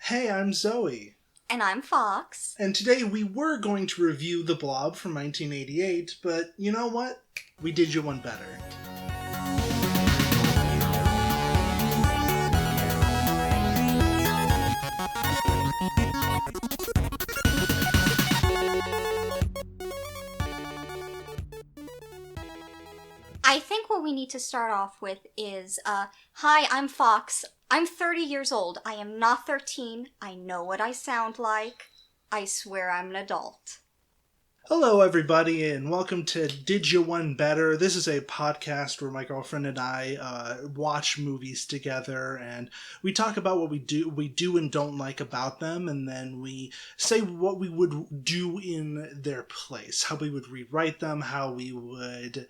Hey, I'm Zoe. And I'm Fox. And today we were going to review The Blob from 1988, but you know what? We did you one better. I think what we need to start off with is, hi, I'm Fox. I'm 30 years old. I am not 13. I know what I sound like. I swear I'm an adult. Hello, everybody, and welcome to Did You One Better? This is a podcast where my girlfriend and I watch movies together, and we talk about what we do and don't like about them, and then we say what we would do in their place, how we would rewrite them, how we would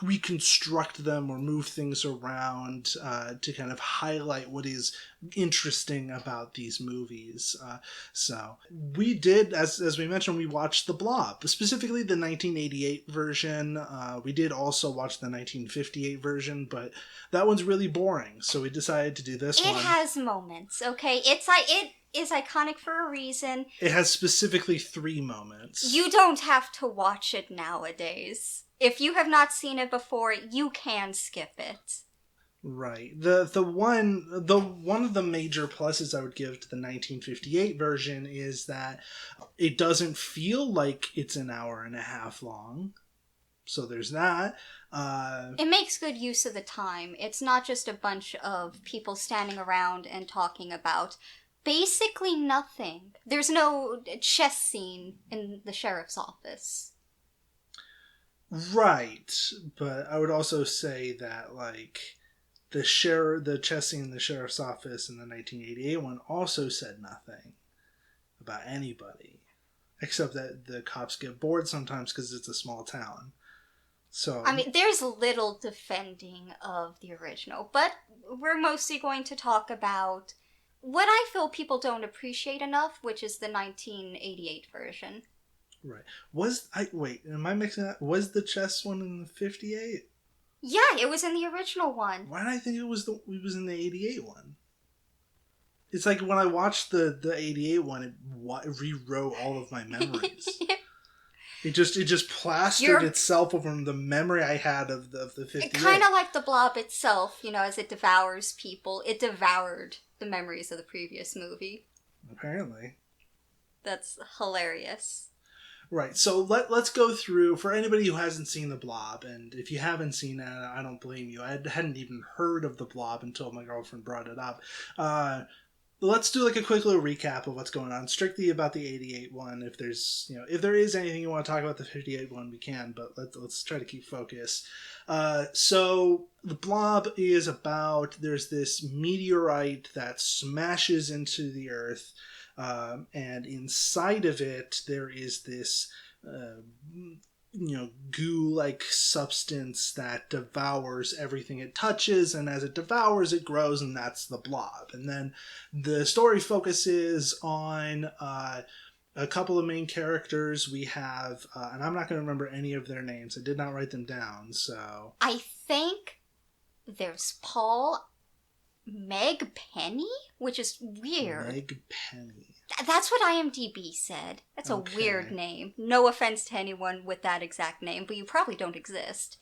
reconstruct them or move things around to kind of highlight what is interesting about these movies. So we did, as we mentioned, we watched The Blob, specifically the 1988 version. We did also watch the 1958 version, but that one's really boring, so we decided to do this one. It has moments, okay? It is iconic for a reason. It has specifically 3 moments. You don't have to watch it nowadays. If you have not seen it before, you can skip it. Right. The one of the major pluses I would give to the 1958 version is that it doesn't feel like it's an hour and a half long. So there's that. It makes good use of the time. It's not just a bunch of people standing around and talking about basically nothing. There's no chess scene in the sheriff's office. Right, but I would also say that the chess scene in the sheriff's office in the 1988 one also said nothing about anybody, except that the cops get bored sometimes because it's a small town. So I mean, there's little defending of the original, but we're mostly going to talk about what I feel people don't appreciate enough, which is the 1988 version. Right. Am I mixing that? Was the chess one in the 58? Yeah, it was in the original one. Why did I think it was in the 88 one? It's like when I watched the 88 one, it rewrote all of my memories. It just plastered itself over the memory I had of the 58. Kind of like the Blob itself, as it devours people. It devoured the memories of the previous movie. Apparently. That's hilarious. Right, so let's go through, for anybody who hasn't seen The Blob, and if you haven't seen it, I don't blame you. I hadn't even heard of The Blob until my girlfriend brought it up. Let's do a quick little recap of what's going on, strictly about the 88 one. If there is anything you want to talk about the 58 one, we can, but let's try to keep focus. So The Blob is about, there's this meteorite that smashes into the Earth, and inside of it, there is this, goo-like substance that devours everything it touches, and as it devours, it grows, and that's the Blob. And then the story focuses on a couple of main characters. We have, and I'm not going to remember any of their names. I did not write them down, so... I think there's Paul... Meg Penny? Which is weird. Meg Penny. That's what IMDb said. That's a weird name. No offense to anyone with that exact name, but you probably don't exist.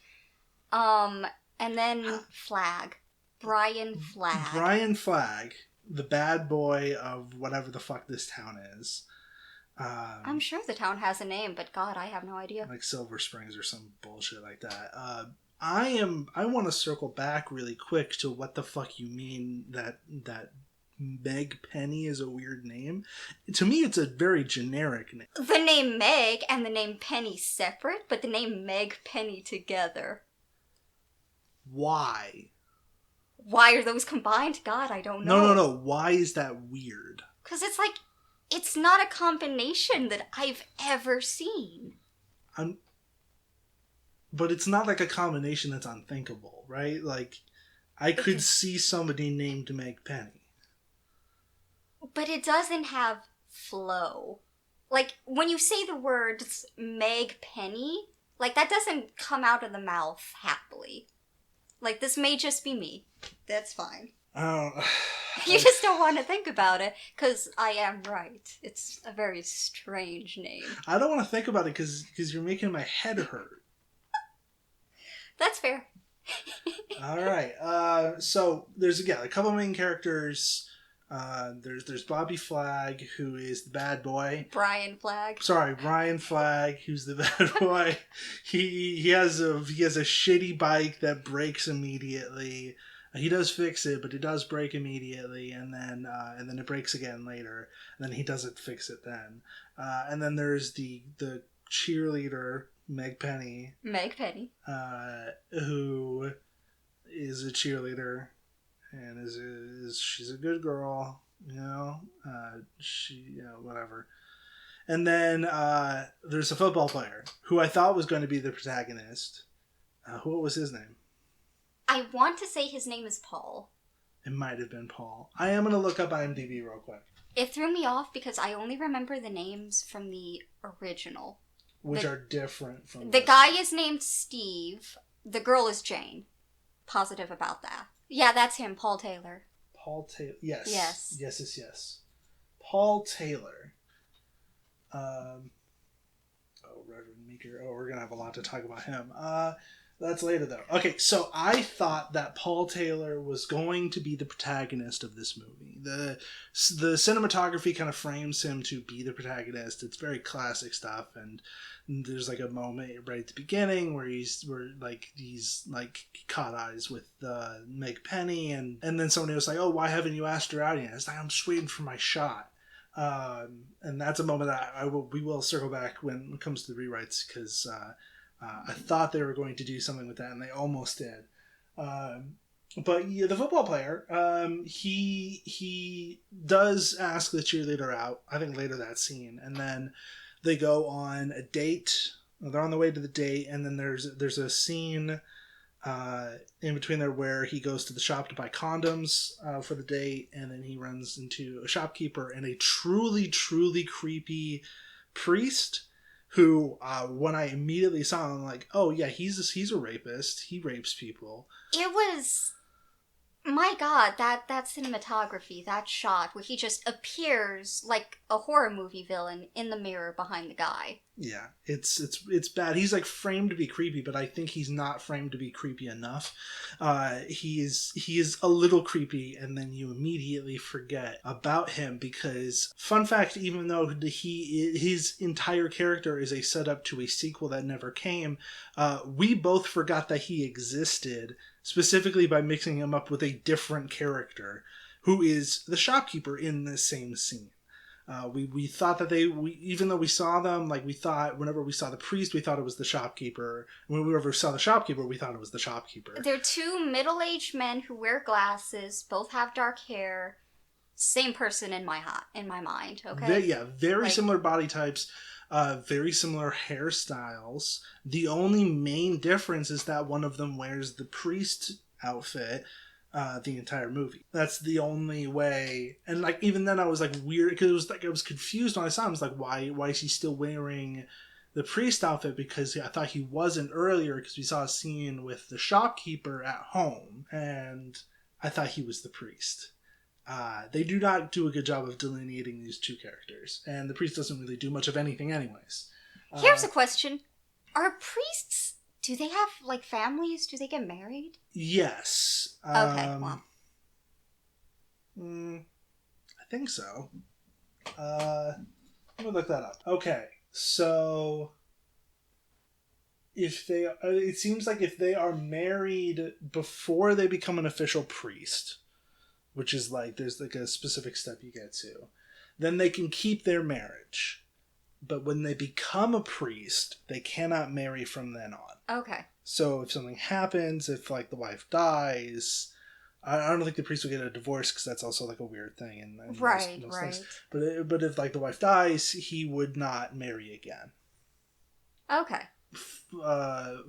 And then Flagg. Brian Flagg. Brian Flagg, the bad boy of whatever the fuck this town is. I'm sure the town has a name, but God, I have no idea. Like Silver Springs or some bullshit like that. I want to circle back really quick to what the fuck you mean that Meg Penny is a weird name. To me, it's a very generic name. The name Meg and the name Penny separate, but the name Meg Penny together. Why? Why are those combined? God, I don't know. No. Why is that weird? Because it's not a combination that I've ever seen. But it's not like a combination that's unthinkable, right? I could see somebody named Meg Penny. But it doesn't have flow. When you say the words Meg Penny, that doesn't come out of the mouth happily. This may just be me. That's fine. I don't. You just don't want to think about it, because I am right. It's a very strange name. I don't want to think about it because you're making my head hurt. That's fair. All right. So there's a couple main characters. There's Bobby Flagg, who is the bad boy. Brian Flagg. Sorry, Brian Flagg, who's the bad boy. He has a shitty bike that breaks immediately. He does fix it, but it does break immediately, and then it breaks again later. And then he doesn't fix it then. And then there's the cheerleader, Meg Penny. Meg Penny. Who is a cheerleader and she's a good girl, whatever. And then there's a football player who I thought was going to be the protagonist. What was his name? I want to say his name is Paul. It might have been Paul. I am going to look up IMDb real quick. It threw me off because I only remember the names from the original. Which are different from the guy is named Steve. The girl is Jane. Positive about that. Yeah, that's him, Paul Taylor. Paul Taylor. Yes. Yes. Paul Taylor. Reverend Meeker. Oh, we're going to have a lot to talk about him. That's later, though. Okay, so I thought that Paul Taylor was going to be the protagonist of this movie. The cinematography kind of frames him to be the protagonist. It's very classic stuff, and there's like a moment right at the beginning where he's caught eyes with Meg Penny, and then somebody was like, "Oh, why haven't you asked her out yet?" It's like, "I'm just waiting for my shot." And that's a moment that we will circle back when it comes to the rewrites, because I thought they were going to do something with that, and they almost did. But yeah, the football player, he does ask the cheerleader out, I think later that scene, and then they go on a date. They're on the way to the date, and then there's a scene in between there where he goes to the shop to buy condoms for the date, and then he runs into a shopkeeper and a truly, truly creepy priest who, when I immediately saw him, I'm like, oh yeah, he's a rapist. He rapes people. It was, my God, that cinematography, that shot where he just appears like a horror movie villain in the mirror behind the guy. Yeah, it's bad. He's like framed to be creepy, but I think he's not framed to be creepy enough. He is a little creepy, and then you immediately forget about him because, fun fact, even though his entire character is a setup to a sequel that never came, we both forgot that he existed, specifically by mixing him up with a different character who is the shopkeeper in the same scene. We thought that even though we saw them, like we thought whenever we saw the priest, we thought it was the shopkeeper. Whenever we saw the shopkeeper, we thought it was the shopkeeper. They're two middle-aged men who wear glasses, both have dark hair. Same person in my mind, okay? Very similar body types, very similar hairstyles. The only main difference is that one of them wears the priest outfit the entire movie. That's the only way. And like even then I was like weird because it was like I was confused when I saw him. I was like, why is he still wearing the priest outfit? Because I thought he wasn't earlier, because we saw a scene with the shopkeeper at home and I thought he was the priest. They do not do a good job of delineating these two characters, and the priest doesn't really do much of anything anyways. Here's a question. Are priests, do they have, like, families? Do they get married? Yes. Okay, well. I think so. Let me look that up. Okay, so it seems like if they are married before they become an official priest, which is like, there's like a specific step you get to, then they can keep their marriage. But when they become a priest, they cannot marry from then on. Okay. So if something happens, if like the wife dies, I don't think the priest will get a divorce, because that's also like a weird thing. In most things. But if like the wife dies, he would not marry again. Okay.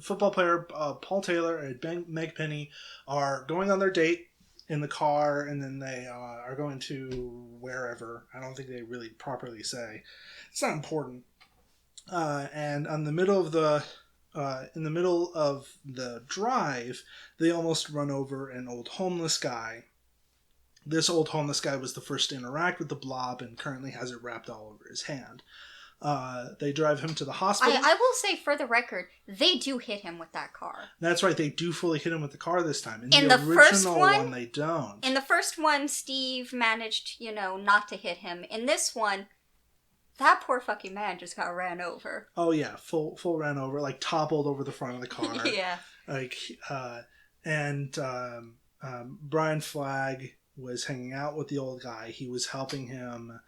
Football player Paul Taylor and Meg Penny are going on their date in the car, and then they are going to wherever. I don't think they really properly say. It's not important. And in the middle of the drive, they almost run over an old homeless guy this old homeless guy was the first to interact with the Blob and currently has it wrapped all over his hand. They drive him to the hospital. I will say, for the record, they do hit him with that car. That's right, they do fully hit him with the car this time. In the first one, they don't. In the first one, Steve managed, not to hit him. In this one, that poor fucking man just got ran over. Oh yeah, full ran over, like toppled over the front of the car. Yeah. Brian Flagg was hanging out with the old guy. He was helping him.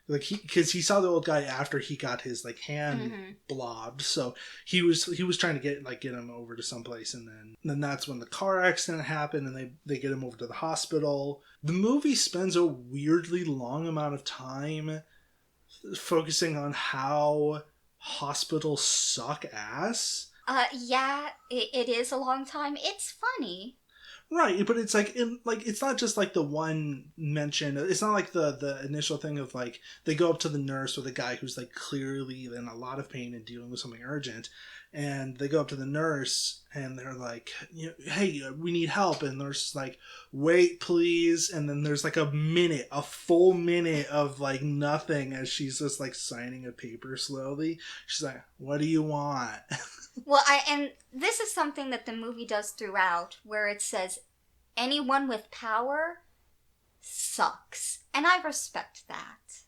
Because he saw the old guy after he got his hand blobbed, so he was trying to get him over to someplace, and then that's when the car accident happened, and they get him over to the hospital. The movie spends a weirdly long amount of time focusing on how hospitals suck ass. Yeah, it is a long time. It's funny. Right, but it's it's not just the one mention. It's not like the initial thing of they go up to the nurse or the guy who's clearly in a lot of pain and dealing with something urgent, and they go up to the nurse and they're like, hey, we need help, and the nurse is wait please, and then there's a full minute of nothing as she's just signing a paper slowly. She's like, what do you want? Well, and this is something that the movie does throughout, where it says, anyone with power sucks. And I respect that.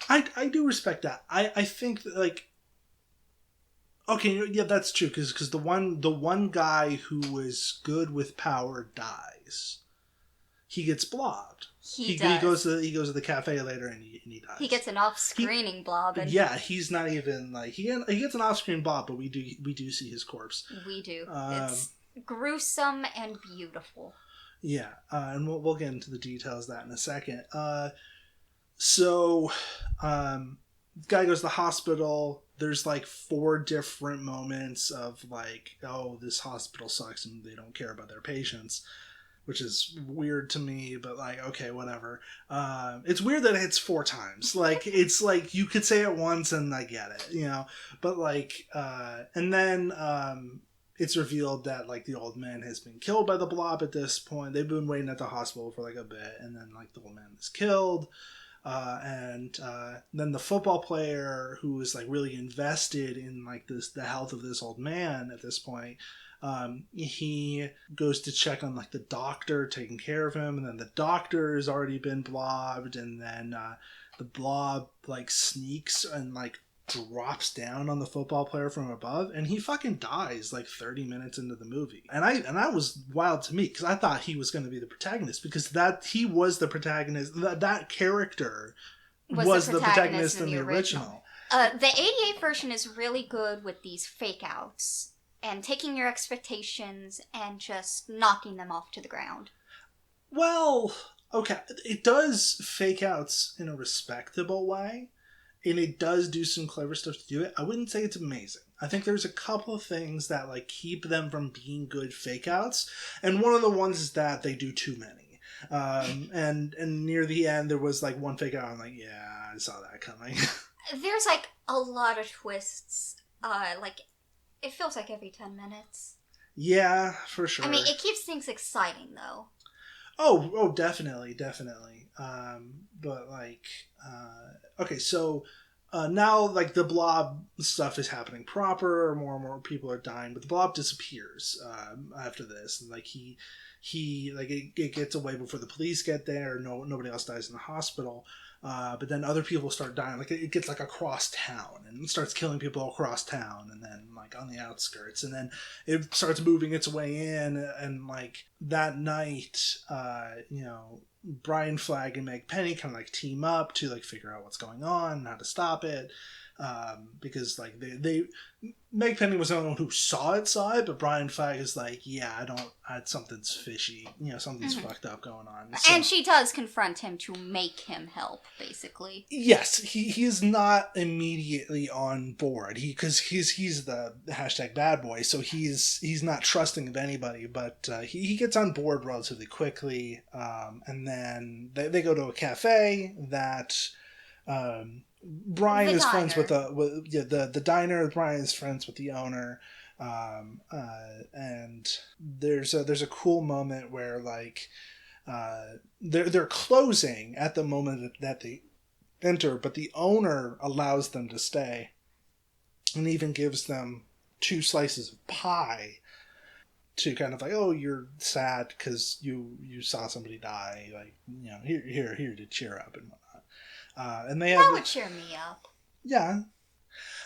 I do respect that. I think that, okay, yeah, that's true, because the one guy who was good with power dies. He gets blobbed. He goes to the cafe later and he dies. He gets an off-screening blob. And yeah, he's not even he gets an off-screen blob, but we do see his corpse. We do. It's gruesome and beautiful. Yeah, and we'll get into the details of that in a second. So, the guy goes to the hospital. There's 4 different moments of oh, this hospital sucks and they don't care about their patients, which is weird to me, but okay, whatever. It's weird that it's 4 times. It's you could say it once and I get it, but and then it's revealed that the old man has been killed by the Blob at this point. They've been waiting at the hospital for a bit, and then the old man is killed. And then the football player who is really invested in the health of this old man at this point, he goes to check on the doctor taking care of him, and then the doctor has already been blobbed, and then the blob sneaks and drops down on the football player from above, and he fucking dies 30 minutes into the movie. And I was wild to me, because I thought he was going to be the protagonist, because he was the protagonist. That character was the protagonist in the original. The 88 version is really good with these fake outs and taking your expectations and just knocking them off to the ground. Well, okay, it does fake outs in a respectable way. And it does do some clever stuff to do it. I wouldn't say it's amazing. I think there's a couple of things that keep them from being good fake outs. And one of the ones is that they do too many. And near the end there was one fake out. I'm yeah, I saw that coming. There's a lot of twists. It feels like every 10 minutes. Yeah, for sure. I mean, it keeps things exciting though. Oh, definitely. But okay, so now the Blob stuff is happening proper. More and more people are dying, but the Blob disappears after this. And it gets away before the police get there. Nobody else dies in the hospital. But then other people start dying. It gets across town and starts killing people across town, and then on the outskirts, and then it starts moving its way in. And that night, Brian Flagg and Meg Penny kind of team up to figure out what's going on and how to stop it. Because they Meg Penny was the only one who saw it, but Brian Flagg is something's fishy, something's fucked up going on. So, and she does confront him to make him help, basically. Yes, he is not immediately on board. Because he's the hashtag bad boy, so he's not trusting of anybody, but he gets on board relatively quickly. And then they go to a cafe that Brian is friends with the diner. Brian is friends with the owner, and there's a cool moment where they're closing at the moment that they enter, but the owner allows them to stay and even gives them 2 slices of pie to kind of like, oh, you're sad because you saw somebody die, like, you know, here to cheer up and whatnot. And they have That would cheer me up. yeah.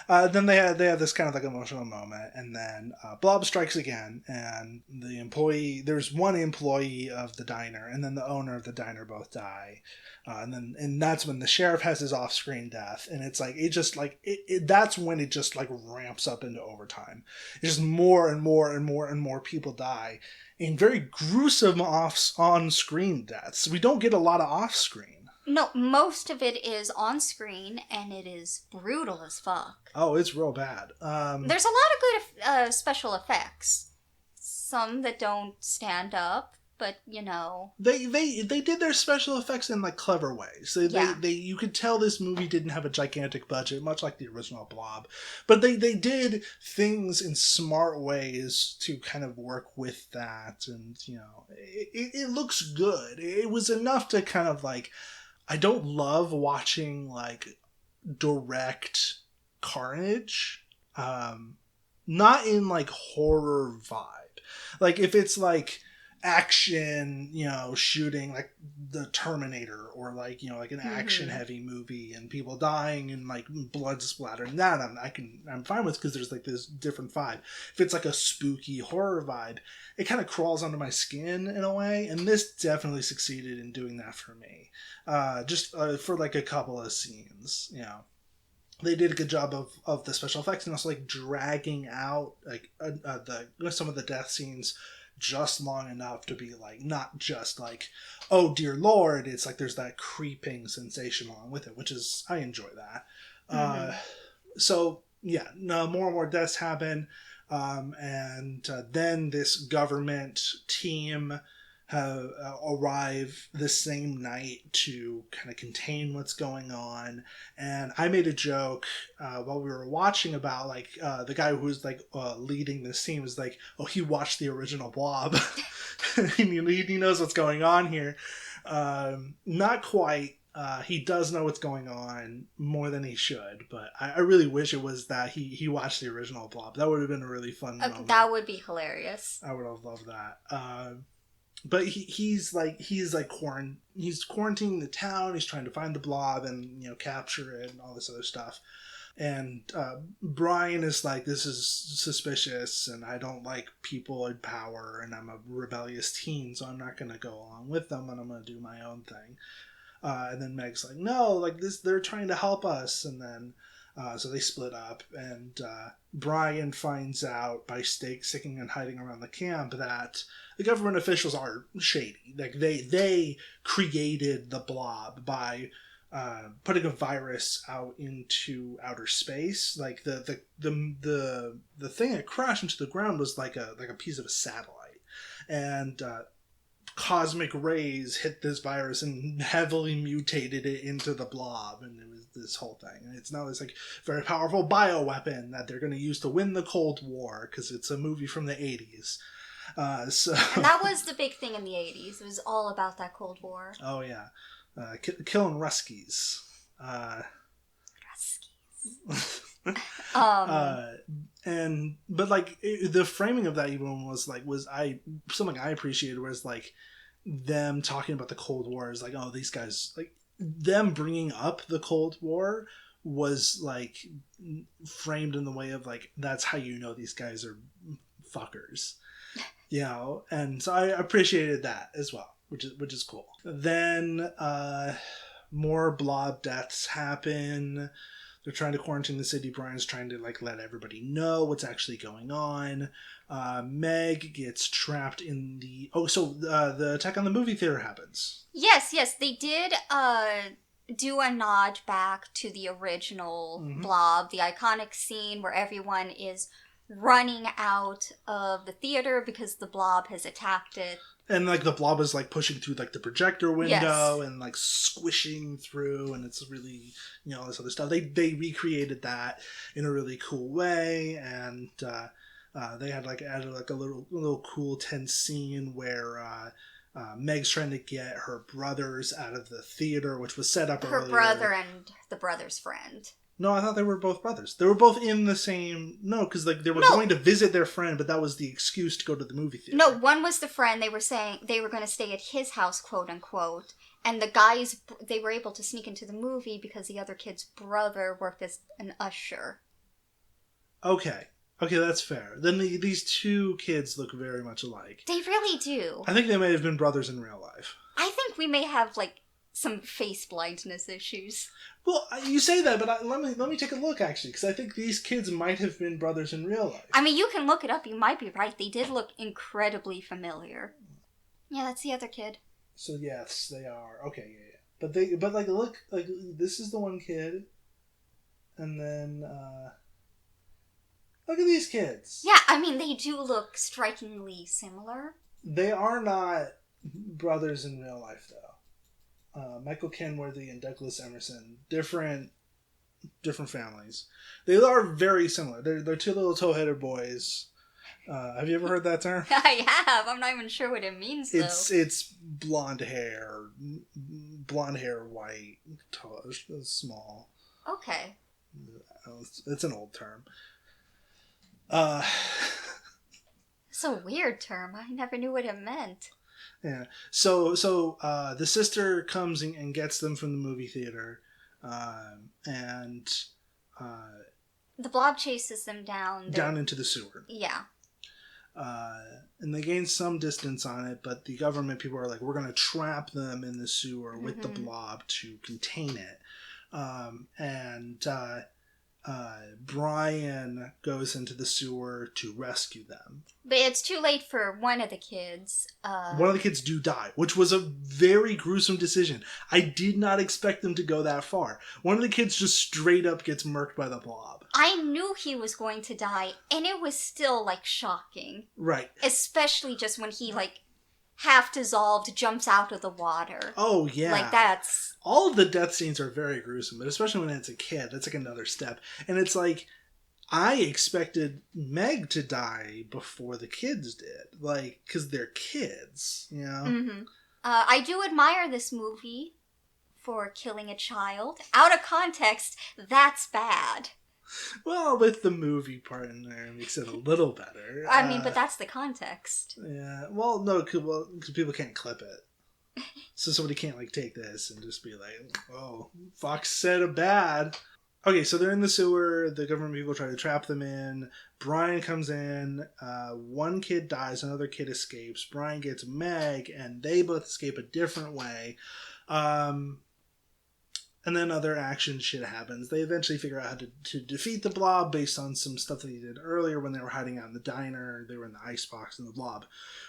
Then they have this kind of like emotional moment, and then Blob strikes again, and there's one employee of the diner, and then the owner of the diner both die, and that's when the sheriff has his off-screen death, and it's like that's when it just like ramps up into overtime. It's just more and more and more and more people die, in very gruesome on-screen deaths. We don't get a lot of off-screen. No, most of it is on screen, and it is brutal as fuck. Oh, it's real bad. There's a lot of good special effects. Some that don't stand up, but you know. They did their special effects in like clever ways. They you could tell this movie didn't have a gigantic budget, much like the original Blob, but they did things in smart ways to kind of work with that, and you know, it looks good. It was enough to kind of like. I don't love watching like direct carnage. Not in like horror vibe. Like if it's like action, you know, shooting like the Terminator, or like, you know, like an action heavy movie and people dying and like blood splattering, that I'm fine with, because there's like this different vibe. If it's like a spooky horror vibe, it kind of crawls onto my skin in a way, and this definitely succeeded in doing that for me. Just for like a couple of scenes, you know. They did a good job of the special effects, and also like dragging out like some of the death scenes just long enough to be like, not just like, oh dear lord, it's like there's that creeping sensation along with it, which is, I enjoy that. So yeah, no, more and more deaths happen, and then this government team arrive the same night to kind of contain what's going on. And I made a joke while we were watching about like the guy who was like leading this team was like, oh, he watched the original Blob. he knows what's going on here. Not quite. He does know what's going on more than he should, but I really wish it was that he watched the original Blob. That would have been a really fun moment. That would be hilarious. I would have loved that. But he's quarantining the town. He's trying to find the Blob and, you know, capture it and all this other stuff. And Brian is like, this is suspicious, and I don't like people in power, and I'm a rebellious teen, so I'm not going to go along with them, and I'm going to do my own thing. And then Meg's like, no, like this, they're trying to help us. And then so they split up, and Brian finds out by sticking and hiding around the camp that the government officials are shady. Like they created the Blob by putting a virus out into outer space. Like the thing that crashed into the ground was like a piece of a satellite, and cosmic rays hit this virus and heavily mutated it into the Blob, and it was this whole thing. And it's now this like very powerful bioweapon that they're going to use to win the Cold War, because it's a movie from the 80s. And that was the big thing in the 80s. It was all about that Cold War. Oh yeah, killing Ruskies. But like the framing of that even was something I appreciated was like them talking about the Cold War is like, oh, these guys, like them bringing up the Cold War was like framed in the way of like, that's how you know these guys are fuckers, you know. And so I appreciated that as well, which is cool. Then more Blob deaths happen. They're trying to quarantine the city. Brian's trying to like let everybody know what's actually going on. Meg gets trapped in the... the attack on the movie theater happens. Yes, they did do a nod back to the original Blob, the iconic scene where everyone is running out of the theater because the Blob has attacked it. And like the Blob is like pushing through like the projector window and like squishing through, and it's really, you know, all this other stuff. They recreated that in a really cool way, and they had like added like a little cool tense scene where Meg's trying to get her brothers out of the theater, which was set up Her earlier. brother and the brother's friend. No, I thought they were both brothers. They were both in the same... No, because they were going to visit their friend, but that was the excuse to go to the movie theater. No, one was the friend. They were saying they were going to stay at his house, quote unquote. And the guys, they were able to sneak into the movie because the other kid's brother worked as an usher. Okay, that's fair. Then these two kids look very much alike. They really do. I think they may have been brothers in real life. I think we may have, some face blindness issues. Well, you say that, but let me take a look, actually, because I think these kids might have been brothers in real life. I mean, you can look it up. You might be right. They did look incredibly familiar. Yeah, that's the other kid. So yes, they are. Okay, yeah. But look, this is the one kid, and then look at these kids. Yeah, I mean, they do look strikingly similar. They are not brothers in real life, though. Michael Kenworthy and Douglas Emerson, different families. They are very similar. They're two little toe-headed boys. Have you ever heard that term? I have. I'm not even sure what it means, though. It's blonde hair, white, tall, small. Okay. It's an old term. It's a weird term. I never knew what it meant. Yeah. So the sister comes and gets them from the movie theater, and the Blob chases them down into the sewer. Yeah. And they gain some distance on it, but the government people are like, we're going to trap them in the sewer with the Blob to contain it. Brian goes into the sewer to rescue them. But it's too late for one of the kids. One of the kids do die, which was a very gruesome decision. I did not expect them to go that far. One of the kids just straight up gets murked by the Blob. I knew he was going to die, and it was still, shocking. Right. Especially just when he, half dissolved, jumps out of the water. Oh, yeah. That's... All of the death scenes are very gruesome, but especially when it's a kid, that's another step. And it's I expected Meg to die before the kids did. Because they're kids, you know? Mm-hmm. I do admire this movie for killing a child. Out of context, that's bad. Well, with the movie part in there, it makes it a little better. I mean, but that's the context. Yeah. Well, no, because people can't clip it. So somebody can't, take this and just be like, oh, Fox said a bad. Okay, so they're in the sewer. The government people try to trap them in. Brian comes in. One kid dies. Another kid escapes. Brian gets Meg, and they both escape a different way. And then other action shit happens. They eventually figure out how to defeat the Blob based on some stuff that he did earlier when they were hiding out in the diner. They were in the icebox and the Blob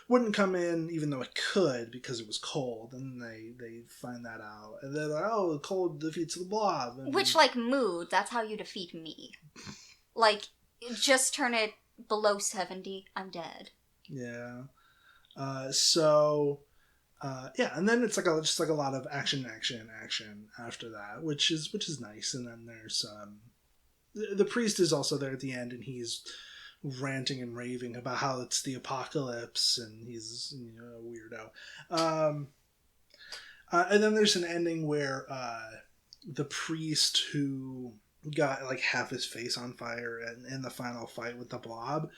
wouldn't come in even though it could because it was cold. And they find that out. And they're like, oh, cold defeats the Blob. And which, mood, that's how you defeat me. Just turn it below 70, I'm dead. Yeah. Yeah, and then it's just a lot of action after that, which is nice. And then there's the priest is also there at the end, and he's ranting and raving about how it's the apocalypse, and he's a weirdo. And then there's an ending where the priest who got half his face on fire in the final fight with the Blob,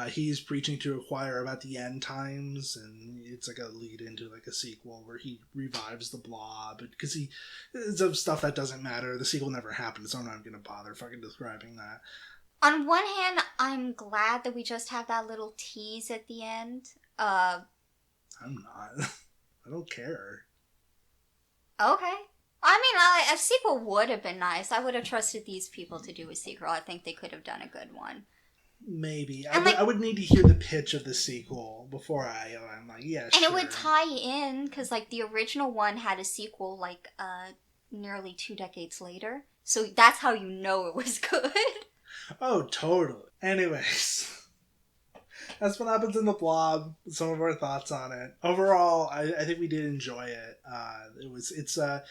he's preaching to a choir about the end times, and it's a lead into a sequel where he revives the Blob because it's of stuff that doesn't matter. The sequel never happened, so I'm not gonna bother fucking describing that. On one hand, I'm glad that we just have that little tease at the end. I'm not. I don't care. Okay. I mean, a sequel would have been nice. I would have trusted these people to do a sequel. I think they could have done a good one. Maybe. I would need to hear the pitch of the sequel before I'm like, yeah, and sure. it would tie in, because, the original one had a sequel, nearly 2 decades later. So that's how you know it was good. Oh, totally. Anyways. That's what happens in the Blob. Some of our thoughts on it. Overall, I think we did enjoy it. It's a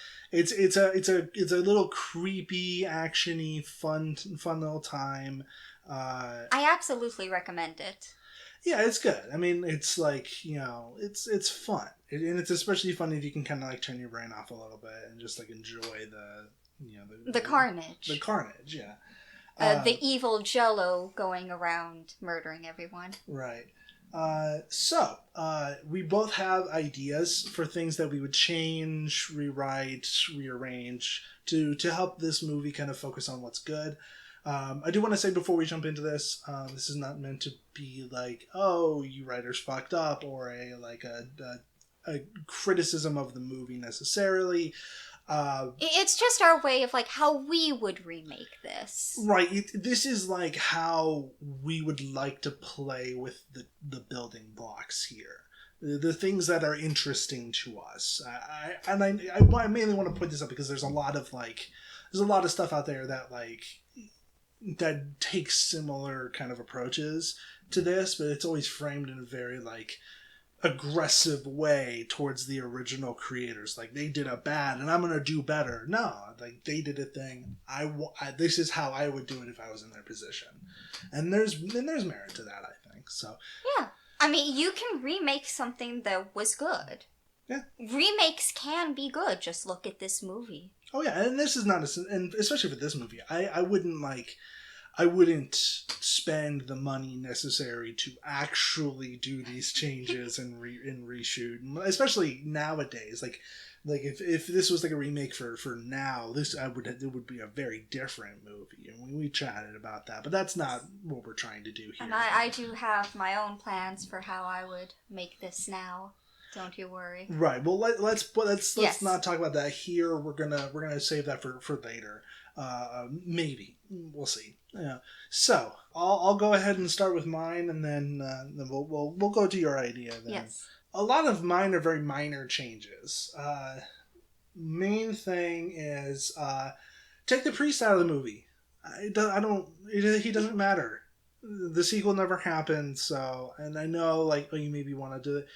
little creepy, actiony, fun little time. I absolutely recommend it. Yeah, it's good. I mean, it's like, it's fun. And it's especially fun if you can kind of like turn your brain off a little bit and just like enjoy The carnage. The carnage, yeah. The evil Jello going around murdering everyone. Right. So, we both have ideas for things that we would change, rewrite, rearrange to help this movie kind of focus on what's good. I do want to say before we jump into this, this is not meant to be like, oh, you writers fucked up, or a criticism of the movie necessarily. It's just our way of like how we would remake this. Right. This is like how we would like to play with the building blocks here. The things that are interesting to us. I mainly want to put this up because there's a lot of stuff out there that takes similar kind of approaches to this, but it's always framed in a very like aggressive way towards the original creators. Like, they did a bad and I'm gonna do better. No, like, they did a thing. This is how I would do it if I was in their position, and there's merit to that, I think. So yeah, I mean, you can remake something that was good. Yeah, remakes can be good. Just look at this movie. Oh yeah, and this is not and especially for this movie, I wouldn't spend the money necessary to actually do these changes and reshoot, especially nowadays. Like if this was like a remake for now, it would be a very different movie, and we chatted about that. But that's not what we're trying to do here. And I do have my own plans for how I would make this now. Don't you worry. Right. Well, let's not talk about that here. We're gonna save that for later. Maybe we'll see. Yeah. So I'll go ahead and start with mine, and then we'll go to your idea. Then. Yes. A lot of mine are very minor changes. Main thing is take the priest out of the movie. He doesn't matter. The sequel never happened. So, and I know like you maybe want to do it.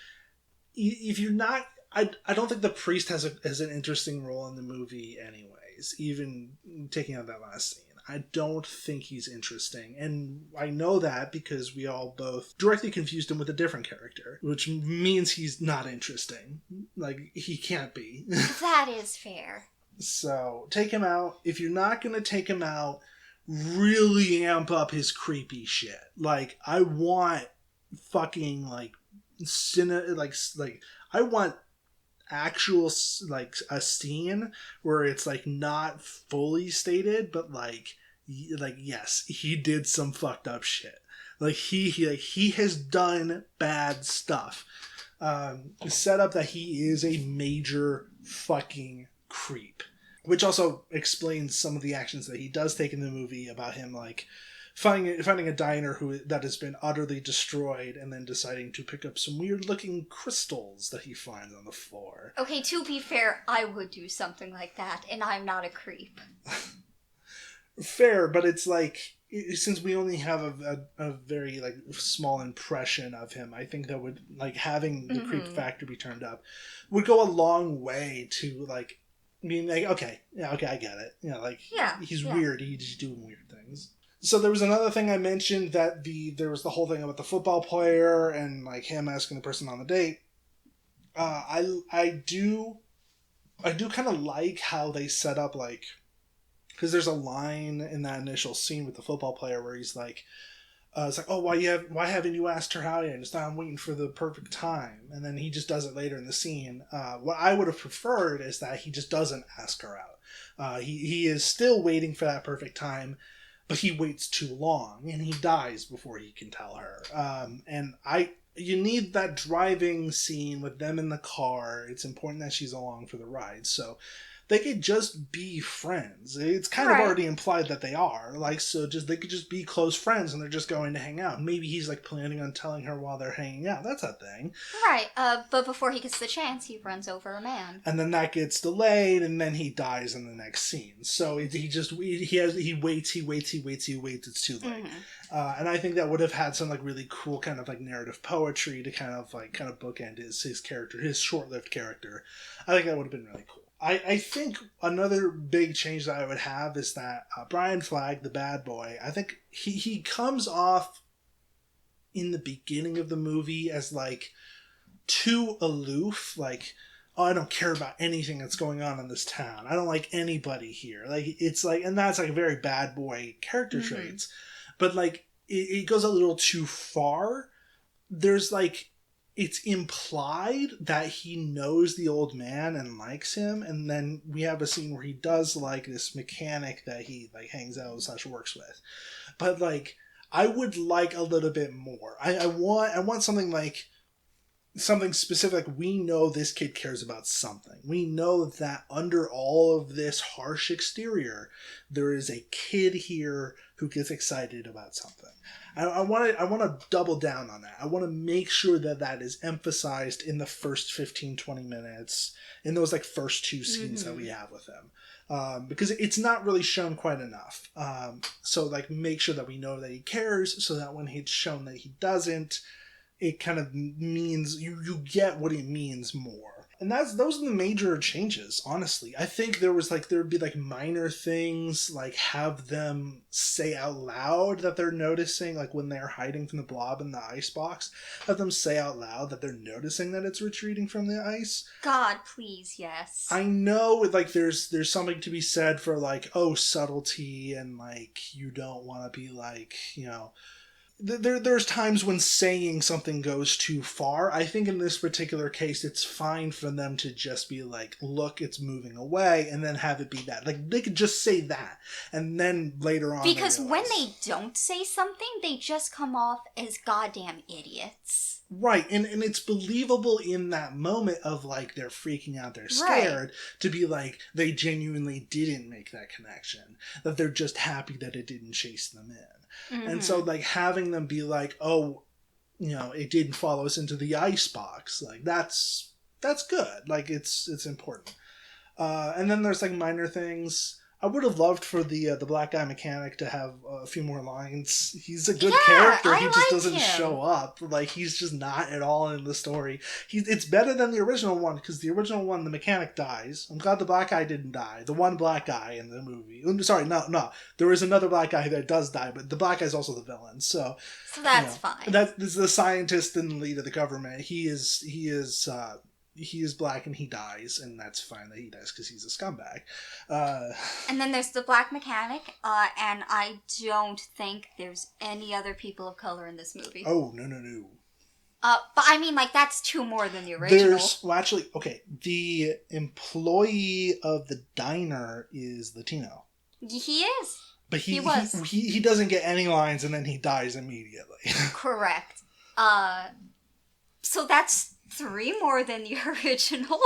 If you're not, I don't think the priest has an interesting role in the movie anyways, even taking out that last scene. I don't think he's interesting, and I know that because we all both directly confused him with a different character, which means he's not interesting. Like, he can't be. That is fair. So, take him out. If you're not going to take him out, really amp up his creepy shit. Like, I want fucking, like, I want actual like a scene where it's like not fully stated, but like yes, he did some fucked up shit. Like he has done bad stuff. Set up that he is a major fucking creep, which also explains some of the actions that he does take in the movie about him like finding a diner that has been utterly destroyed and then deciding to pick up some weird looking crystals that he finds on the floor. Okay, to be fair, I would do something like that, and I'm not a creep. Fair, but it's like, since we only have a very like small impression of him, I think that would like having the creep factor be turned up would go a long way to like being like, okay, I get it. He's weird. He's doing weird things. So there was another thing I mentioned that there was the whole thing about the football player and like him asking the person on the date. I do kind of like how they set up like, because there's a line in that initial scene with the football player where he's like, it's like, oh, why haven't you asked her out yet? And it's not, I'm waiting for the perfect time. And then he just does it later in the scene. What I would have preferred is that he just doesn't ask her out. He is still waiting for that perfect time, but he waits too long and he dies before he can tell her. You need that driving scene with them in the car. It's important that she's along for the ride. So they could just be friends. It's kind of already implied that they are. Like, so they could just be close friends and they're just going to hang out. Maybe he's like planning on telling her while they're hanging out. That's a thing. Right. But before he gets the chance, he runs over a man. And then that gets delayed and then he dies in the next scene. So he waits. It's too late. And I think that would have had some like really cool kind of like narrative poetry to kind of bookend his character, his short-lived character. I think that would have been really cool. I think another big change that I would have is that Brian Flagg, the bad boy, I think he comes off in the beginning of the movie as like too aloof, like, oh, I don't care about anything that's going on in this town. I don't like anybody here. Like, it's like, and that's like very bad boy character traits. But like, it goes a little too far. There's like, it's implied that he knows the old man and likes him, and then we have a scene where he does like this mechanic that he like hangs out / works with. But like, I would like a little bit more. I want something like something specific. We know this kid cares about something. We know that under all of this harsh exterior, there is a kid here who gets excited about something. I want to double down on that. I want to make sure that that is emphasized in the first 15-20 minutes, in those like first two scenes that we have with him. Because it's not really shown quite enough. So like make sure that we know that he cares, so that when it's shown that he doesn't, it kind of means you get what it means more. And those are the major changes, honestly. I think there'd be like minor things, like have them say out loud that they're noticing, like when they're hiding from the blob in the icebox, have them say out loud that they're noticing that it's retreating from the ice. God, please, yes. I know, like there's something to be said for like, oh, subtlety, and like you don't want to be like, you know, there's times when saying something goes too far. I think in this particular case, it's fine for them to just be like, look, it's moving away, and then have it be that. Like, they could just say that, and then later on... Because when they don't say something, they just come off as goddamn idiots. Right, and it's believable in that moment of, like, they're freaking out, they're scared, to be like, they genuinely didn't make that connection. That they're just happy that it didn't chase them in. And so, like, having them be like, oh, you know, it didn't follow us into the icebox, like, that's good. Like, it's important. And then there's, like, minor things. I would have loved for the black guy mechanic to have a few more lines. He's a good character. He just doesn't show up. Like, he's just not at all in the story. It's better than the original one, because the original one, the mechanic dies. I'm glad the black guy didn't die. The one black guy in the movie. Sorry, no. There is another black guy that does die, but the black guy's also the villain. So that's fine. That's the scientist and the lead of the government. He is black and he dies, and that's fine that he dies because he's a scumbag. And then there's the black mechanic, and I don't think there's any other people of color in this movie. Oh, no. But I mean, like, that's two more than the original. The employee of the diner is Latino. He is. But he doesn't get any lines, and then he dies immediately. Correct. So that's 3 more than the original.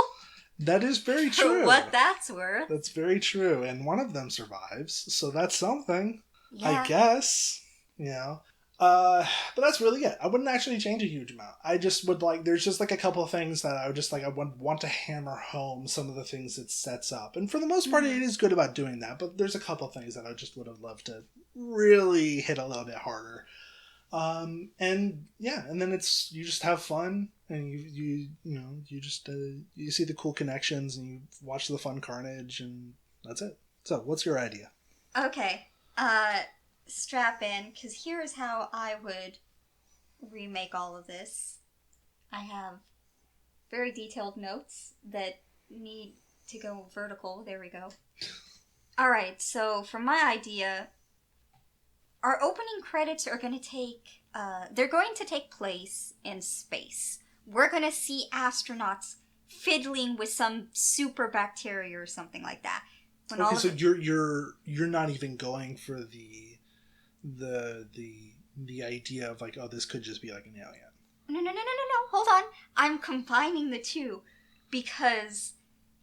That is very true. For what that's worth. That's very true. And one of them survives, so that's something. Yeah. I guess. You know. But that's really it. I wouldn't actually change a huge amount. I just would like, there's just like a couple of things that I would just like, I would want to hammer home some of the things it sets up. And for the most part, it is good about doing that. But there's a couple of things that I just would have loved to really hit a little bit harder. And then you just have fun, and you just you see the cool connections, and you watch the fun carnage, and that's it. So what's your idea? Okay, strap in, because here's how I would remake all of this. I have very detailed notes that need to go vertical. There we go. Alright, so for my idea, our opening credits are going to take place in space. We're going to see astronauts fiddling with some super bacteria or something like that. So you're not even going for the idea of like, oh, this could just be like an alien. No. Hold on. I'm combining the two, because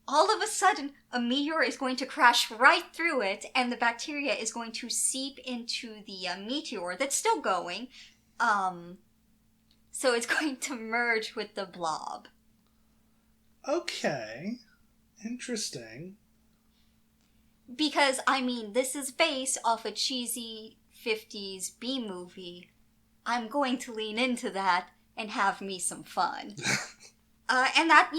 all of a sudden a meteor is going to crash right through it, and the bacteria is going to seep into the meteor that's still going. So it's going to merge with the blob. Okay. Interesting. Because, I mean, this is based off a cheesy 50s B-movie. I'm going to lean into that and have me some fun. And that,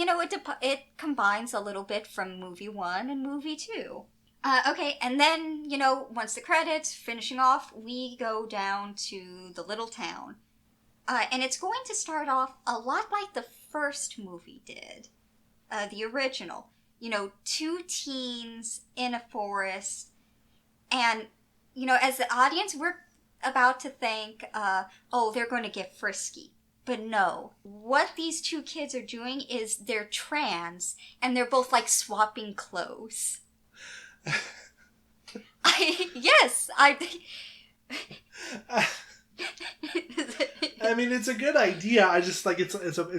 it combines a little bit from movie 1 and movie 2. Okay, and then, once the credits, finishing off, we go down to the little town. And it's going to start off a lot like the first movie did, the original. You know, two teens in a forest, and, you know, as the audience, we're about to think, oh, they're going to get frisky. But no, what these two kids are doing is they're trans, and they're both, like, swapping clothes. Yes, I mean, it's a good idea. I just, like, it's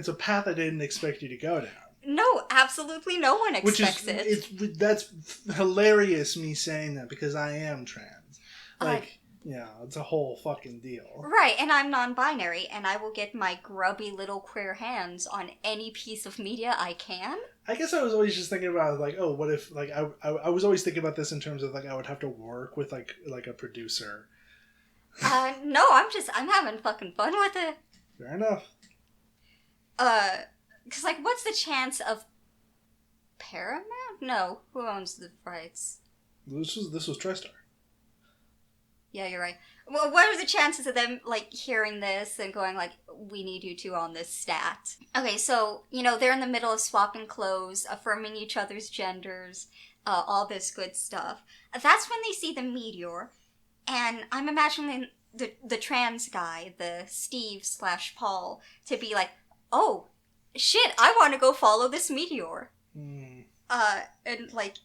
a path I didn't expect you to go down. No, absolutely no one expects it. That's hilarious, me saying that, because I am trans. Like, yeah, it's a whole fucking deal. Right, and I'm non-binary, and I will get my grubby little queer hands on any piece of media I can. I guess I was always just thinking about, like, oh, what if, like, I was always thinking about this in terms of, like, I would have to work with, like a producer. No, I'm having fucking fun with it. Fair enough. Because, like, what's the chance of Paramount? No, who owns the rights? This was TriStar. Yeah, you're right. Well, what are the chances of them, like, hearing this and going, like, we need you two on this stat? Okay, so, you know, they're in the middle of swapping clothes, affirming each other's genders, all this good stuff. That's when they see the meteor, and I'm imagining the trans guy, the Steve/Paul, to be like, oh, shit, I want to go follow this meteor. And, like,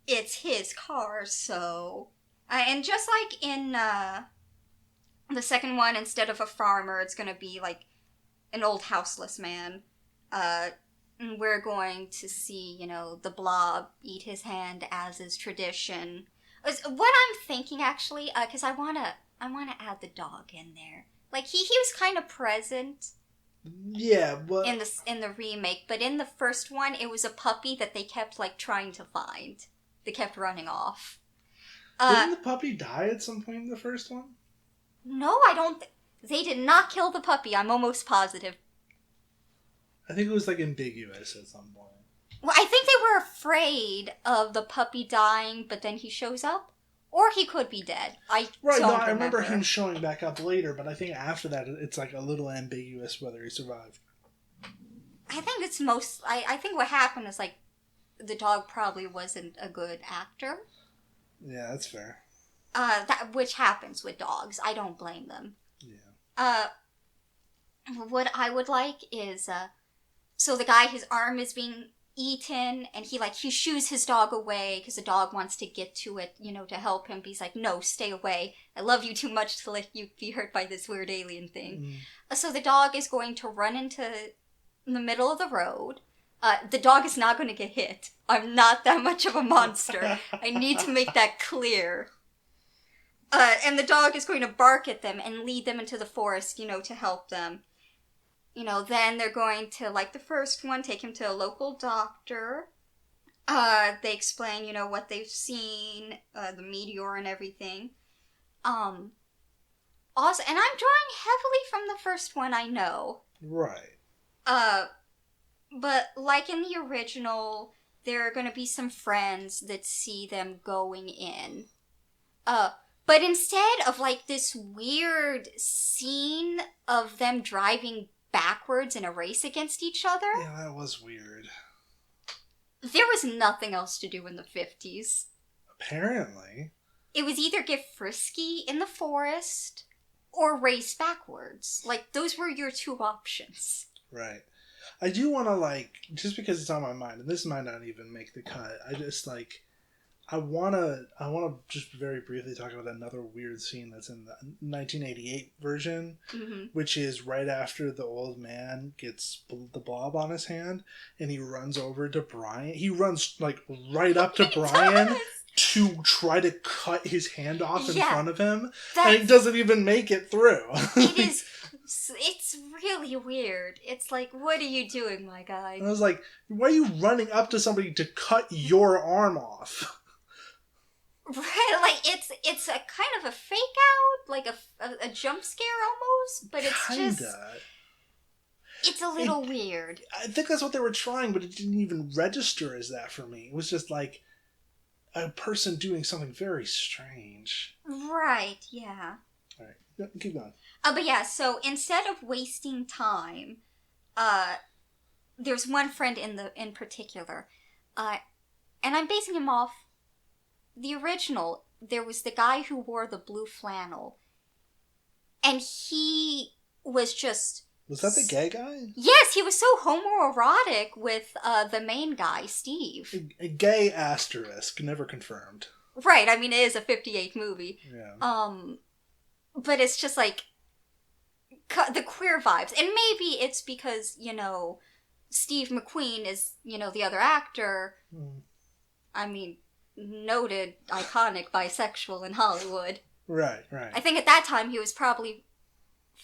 it's his car, so... and just like in the second one, instead of a farmer, it's going to be, like, an old houseless man. And we're going to see, you know, the Blob eat his hand, as is tradition. What I'm thinking, actually, because I want to add the dog in there. Like, he was kind of present... Yeah, but in the remake, but in the first one, it was a puppy that they kept, like, trying to find. They kept running off. Didn't the puppy die at some point in the first one? No, I don't. They did not kill the puppy. I'm almost positive. I think it was, like, ambiguous at some point. Well, I think they were afraid of the puppy dying, but then he shows up. Or he could be dead. I remember him showing back up later, but I think after that, it's, like, a little ambiguous whether he survived. I think it's I think what happened is, like, the dog probably wasn't a good actor. Yeah, that's fair. Which happens with dogs. I don't blame them. Yeah. What I would like is, so the guy, his arm is being eaten, and he shoos his dog away because the dog wants to get to it, you know, to help him. But he's like, no, stay away. I love you too much to let you be hurt by this weird alien thing. So the dog is going to run into the middle of the road. The dog is not going to get hit. I'm not that much of a monster. I need to make that clear. And the dog is going to bark at them and lead them into the forest, you know, to help them. You know, then they're going to, like the first one, take him to a local doctor. They explain, you know, what they've seen, the meteor and everything. Also, and I'm drawing heavily from the first one, I know. Right. But like in the original, there are going to be some friends that see them going in. But instead of, like, this weird scene of them driving backwards in a race against each other... Yeah, that was weird. There was nothing else to do in the 50s. Apparently. It was either get frisky in the forest or race backwards. Like, those were your two options. Right. I do want to, like, just because it's on my mind, and this might not even make the cut, I just, like... I want to just very briefly talk about another weird scene that's in the 1988 version, which is right after the old man gets the blob on his hand, and he runs over to Brian. He runs, like, right up to Brian to try to cut his hand off in front of him, and he doesn't even make it through. It's really weird. It's like, what are you doing, my guy? And I was like, why are you running up to somebody to cut your arm off? Right, like, it's a kind of a fake out, like a jump scare almost, but it's just... It's a little weird. I think that's what they were trying, but it didn't even register as that for me. It was just like a person doing something very strange. Right, yeah. Alright. Keep going. But yeah, so instead of wasting time, there's one friend in particular, and I'm basing him off the original. There was the guy who wore the blue flannel, and he was just... Was that the gay guy? Yes, he was so homoerotic with the main guy, Steve. A gay asterisk, never confirmed. Right, I mean, it is a 58 movie. Yeah. But it's just like the queer vibes. And maybe it's because, Steve McQueen is, the other actor. I mean, noted, iconic bisexual in Hollywood. Right. I think at that time he was probably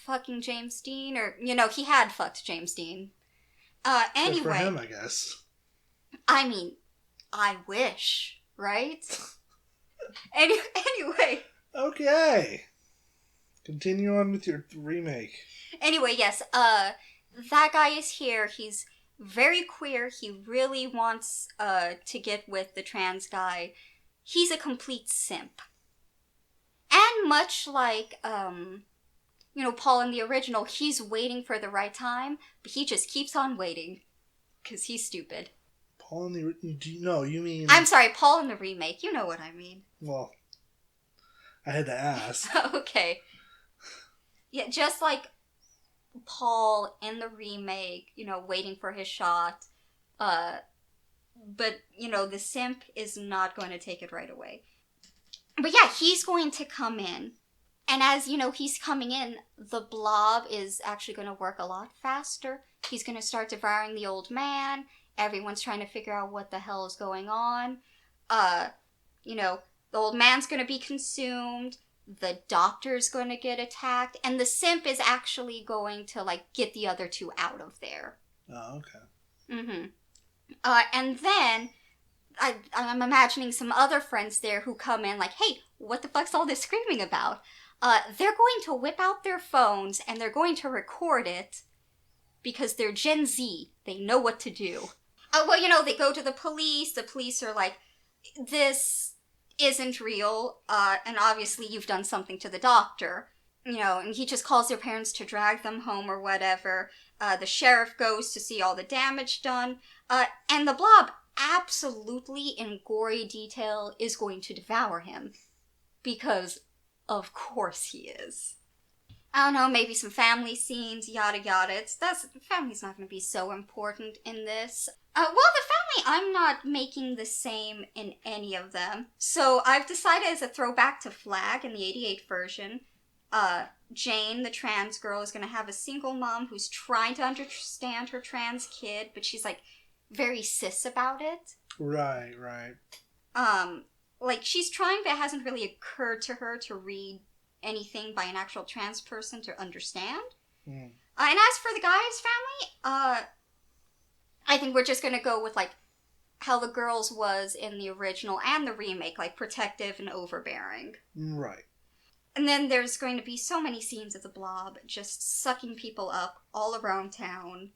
fucking James Dean, or, he had fucked James Dean. Anyway. Good for him, I guess. I mean, I wish, right? Anyway. Okay. Continue on with your remake. Anyway, yes, that guy is here. He's very queer. He really wants to get with the trans guy. He's a complete simp. And much like, Paul in the original, he's waiting for the right time, but he just keeps on waiting. Because he's stupid. Paul in the... No, you mean... I'm sorry, Paul in the remake. You know what I mean. Well, I had to ask. Okay. Yeah, just like Paul in the remake, waiting for his shot. But, the simp is not going to take it right away. But yeah, he's going to come in. And as, he's coming in, the Blob is actually going to work a lot faster. He's going to start devouring the old man. Everyone's trying to figure out what the hell is going on. The old man's going to be consumed. The doctor's going to get attacked. And the simp is actually going to, get the other two out of there. Oh, okay. Mm-hmm. And then... I'm imagining some other friends there who come in hey, what the fuck's all this screaming about? They're going to whip out their phones and they're going to record it because they're Gen Z. They know what to do. They go to the police. The police are like, this isn't real. And obviously you've done something to the doctor. And he just calls their parents to drag them home or whatever. The sheriff goes to see all the damage done. And the Blob, absolutely in gory detail, is going to devour him. Because, of course he is. I don't know, maybe some family scenes, yada yada. Family's not going to be so important in this. The family, I'm not making the same in any of them. So I've decided as a throwback to Flag in the 88 version, Jane, the trans girl, is going to have a single mom who's trying to understand her trans kid, but she's very cis about it. Right. She's trying, but it hasn't really occurred to her to read anything by an actual trans person to understand. And as for the guy's family, I think we're just gonna go with, how the girls was in the original and the remake, protective and overbearing. Right. And then there's going to be so many scenes of the Blob just sucking people up all around town.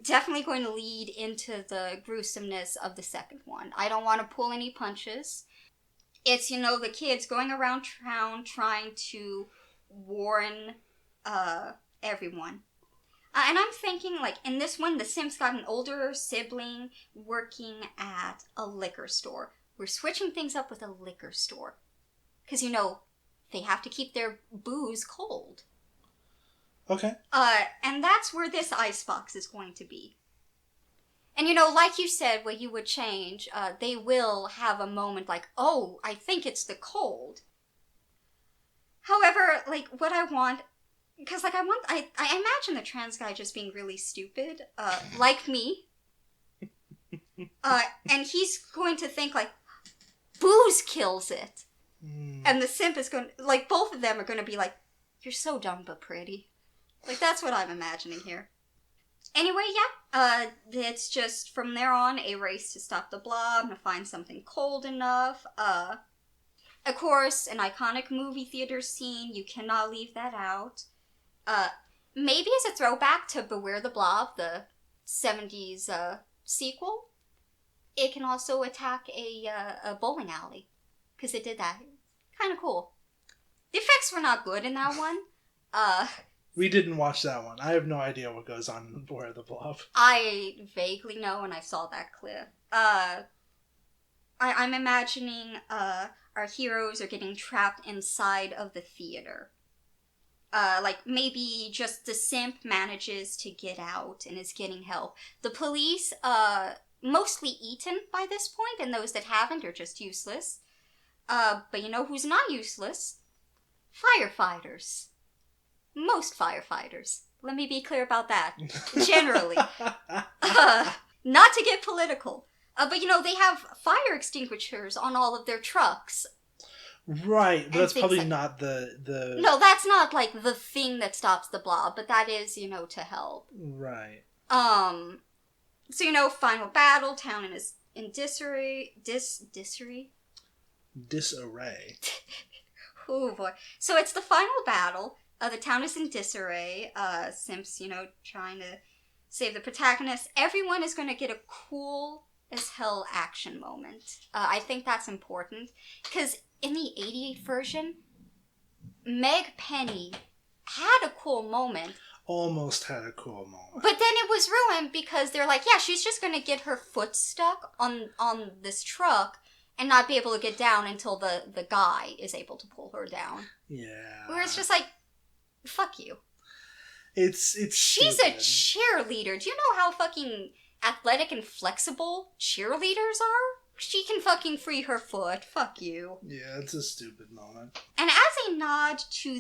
Definitely going to lead into the gruesomeness of the second one. I don't want to pull any punches. It's, the kids going around town trying to warn everyone. And I'm thinking, in this one, the Simp's got an older sibling working at a liquor store. We're switching things up with a liquor store. Because, they have to keep their booze cold. Okay. And that's where this icebox is going to be. And, like you said, what you would change, they will have a moment oh, I think it's the cold. However, what I want... Because, I imagine the trans guy just being really stupid, like me. And he's going to think, booze kills it. And the simp is going to... both of them are going to be you're so dumb but pretty. That's what I'm imagining here. Anyway, yeah, it's just from there on a race to stop the Blob, to find something cold enough. Of course, an iconic movie theater scene, you cannot leave that out. Maybe as a throwback to Beware the Blob, the 70s sequel, it can also attack a bowling alley. Because it did that. Kind of cool. The effects were not good in that one. We didn't watch that one. I have no idea what goes on in Beware the Blob. I vaguely know, and I saw that clip. I'm imagining our heroes are getting trapped inside of the theater. Like maybe just the simp manages to get out and is getting help. The police, mostly eaten by this point, and those that haven't are just useless. But you know who's not useless? Firefighters. Most firefighters. Let me be clear about that. Generally. Not to get political. But you know, they have fire extinguishers on all of their trucks. Right, but that's probably like, not the... No, that's not, like, the thing that stops the blob, but that is, you know, to help. Right. So, you know, final battle, town is in disarray. Disarray? Disarray. Oh, boy. So it's the final battle. The town is in disarray. Simps, you know, trying to save the protagonist. Everyone is going to get a cool as hell action moment. I think that's important. Because in the 88 version, Meg Penny had a cool moment. Almost had a cool moment. But then it was ruined because they're like, yeah, she's just going to get her foot stuck on this truck and not be able to get down until the guy is able to pull her down. Yeah. Where it's just like, fuck you. It's She's stupid. a cheerleader. Do you know how fucking athletic and flexible cheerleaders are? She can fucking free her foot. Fuck you. Yeah, it's a stupid moment. And as a nod to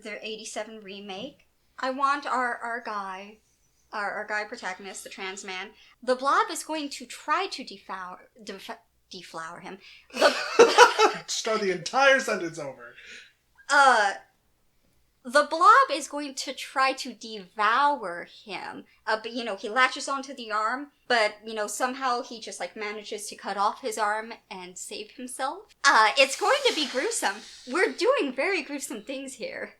their 87 remake, I want our guy protagonist, the trans man, the Blob is going to try to deflower him. Start the entire sentence over. The Blob is going to try to devour him. But, you know, he latches onto the arm, but, you know, somehow he just, like, manages to cut off his arm and save himself. It's going to be gruesome. We're doing very gruesome things here.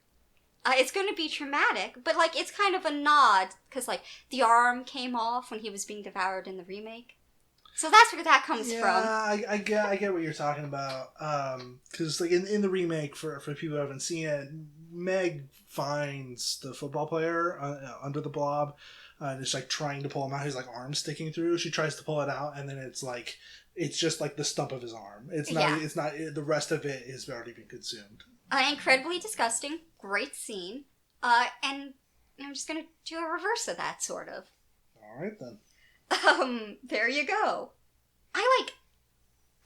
It's going to be traumatic, but, like, it's kind of a nod, because, like, the arm came off when he was being devoured in the remake. So that's where that comes from. Yeah, I get what you're talking about. Because, like, in the remake, for people who haven't seen it, Meg finds the football player under the blob, and is, like, trying to pull him out. His, like, arm sticking through. She tries to pull it out, and then it's, like, it's just, like, the stump of his arm. It's not, the rest of it is already been consumed. Incredibly disgusting. Great scene. And I'm just gonna do a reverse of that, sort of. Alright, then. There you go. I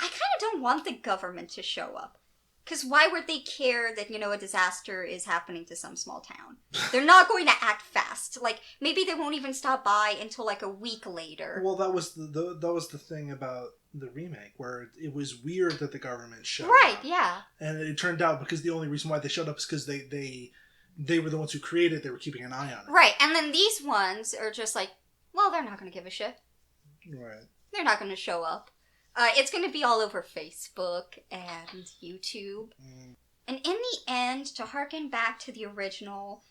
kind of don't want the government to show up. Because why would they care that, you know, a disaster is happening to some small town? They're not going to act fast. Like, maybe they won't even stop by until, like, a week later. Well, that was the thing about the remake, where it was weird that the government showed up. Right, yeah. And it turned out because the only reason why they showed up is because they were the ones who created it, they were keeping an eye on it. Right, and then these ones are just like, well, they're not going to give a shit. Right. They're not going to show up. It's going to be all over Facebook and YouTube. Mm. And in the end, to harken back to the original,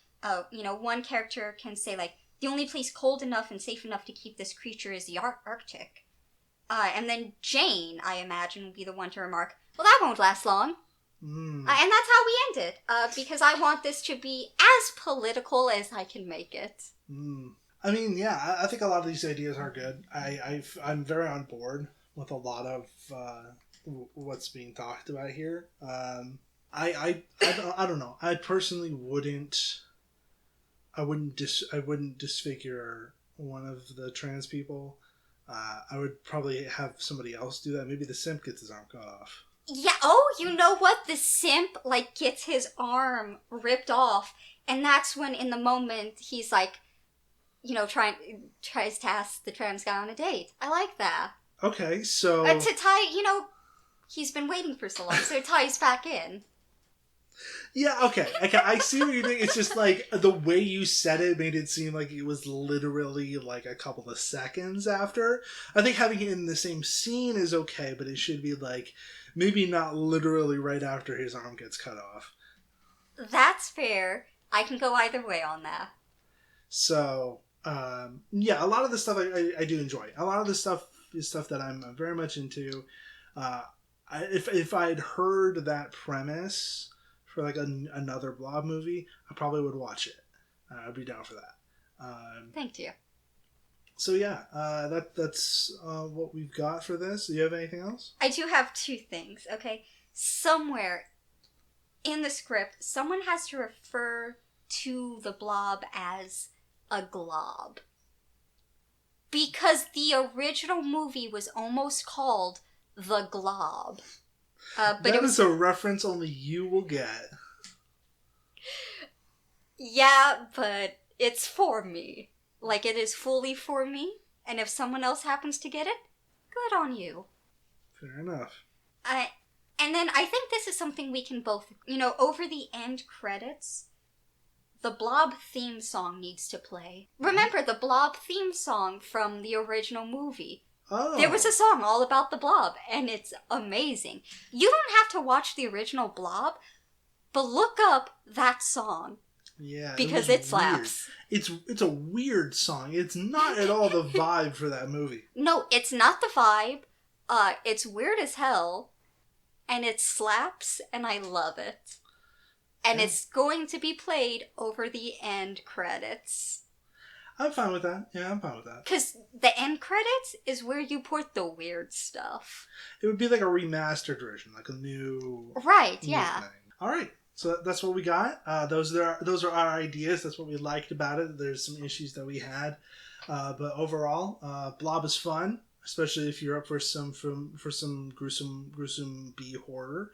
you know, one character can say, like, the only place cold enough and safe enough to keep this creature is the Arctic. And then Jane, I imagine, will be the one to remark, well, that won't last long. Mm. And that's how we end it, because I want this to be as political as I can make it. Mm. I mean, yeah, I think a lot of these ideas are good. I'm very on board with a lot of what's being talked about here. I don't know. I personally wouldn't disfigure one of the trans people. I would probably have somebody else do that. Maybe the simp gets his arm cut off. Yeah, oh, you know what? The simp, like, gets his arm ripped off, and that's when, in the moment, he's like, you know, tries to ask the trans guy on a date. I like that. Okay, so... to tie, you know, he's been waiting for so long, so it ties back in. Yeah, okay, I see what you're doing. It's just, like, the way you said it made it seem like it was literally, like, a couple of seconds after. I think having it in the same scene is okay, but it should be, like, maybe not literally right after his arm gets cut off. That's fair. I can go either way on that. So, yeah, a lot of the stuff I do enjoy. A lot of the stuff is stuff that I'm very much into. If I'd heard that premise for like another Blob movie, I probably would watch it. I'd be down for that. Thank you. So yeah, that's what we've got for this. Do you have anything else? I do have two things, okay? Somewhere in the script, someone has to refer to the Blob as a glob. Because the original movie was almost called The Glob. But that it was is a reference only you will get. Yeah, but it's for me. Like, it is fully for me. And if someone else happens to get it, good on you. Fair enough. And then I think this is something we can both, over the end credits, the Blob theme song needs to play. Remember the Blob theme song from the original movie? Oh. There was a song all about the Blob, and it's amazing. You don't have to watch the original Blob, but look up that song. Yeah, because it slaps. Weird. It's a weird song. It's not at all the vibe for that movie. No, it's not the vibe. It's weird as hell, and it slaps, and I love it. And it's going to be played over the end credits. I'm fine with that. Yeah, I'm fine with that. Because the end credits is where you put the weird stuff. It would be like a remastered version, like a new... Right, yeah. Thing. All right. So that's what we got. Those are our ideas. That's what we liked about it. There's some issues that we had, but overall, Blob is fun, especially if you're up for some gruesome B horror.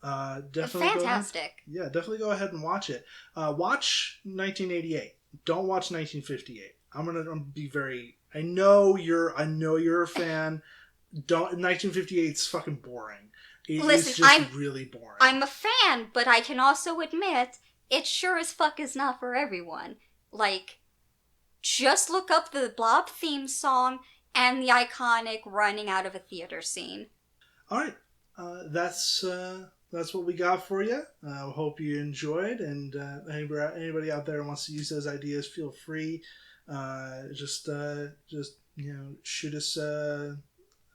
Definitely fantastic. Definitely go ahead and watch it. Watch 1988. Don't watch 1958. I'm gonna be very. I know you're a fan. 1958's fucking boring. It's just really boring. I'm a fan, but I can also admit it sure as fuck is not for everyone. Like, just look up the Blob theme song and the iconic running out of a theater scene. All right, that's what we got for you. Hope you enjoyed, and anybody out there who wants to use those ideas, feel free. Just shoot us.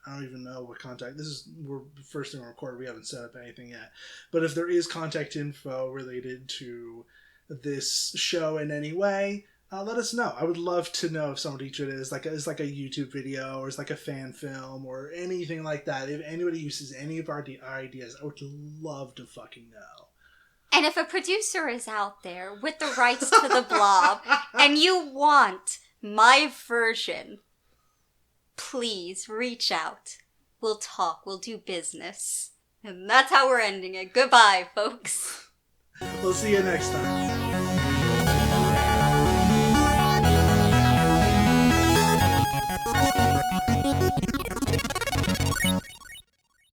I don't even know what contact. We're the first thing we recorded. We haven't set up anything yet. But if there is contact info related to this show in any way, let us know. I would love to know if somebody treated it as like a YouTube video or as like a fan film or anything like that. If anybody uses any of our ideas, I would love to fucking know. And if a producer is out there with the rights to the Blob and you want my version, please reach out. We'll talk. We'll do business. And that's how we're ending it. Goodbye, folks. We'll see you next time.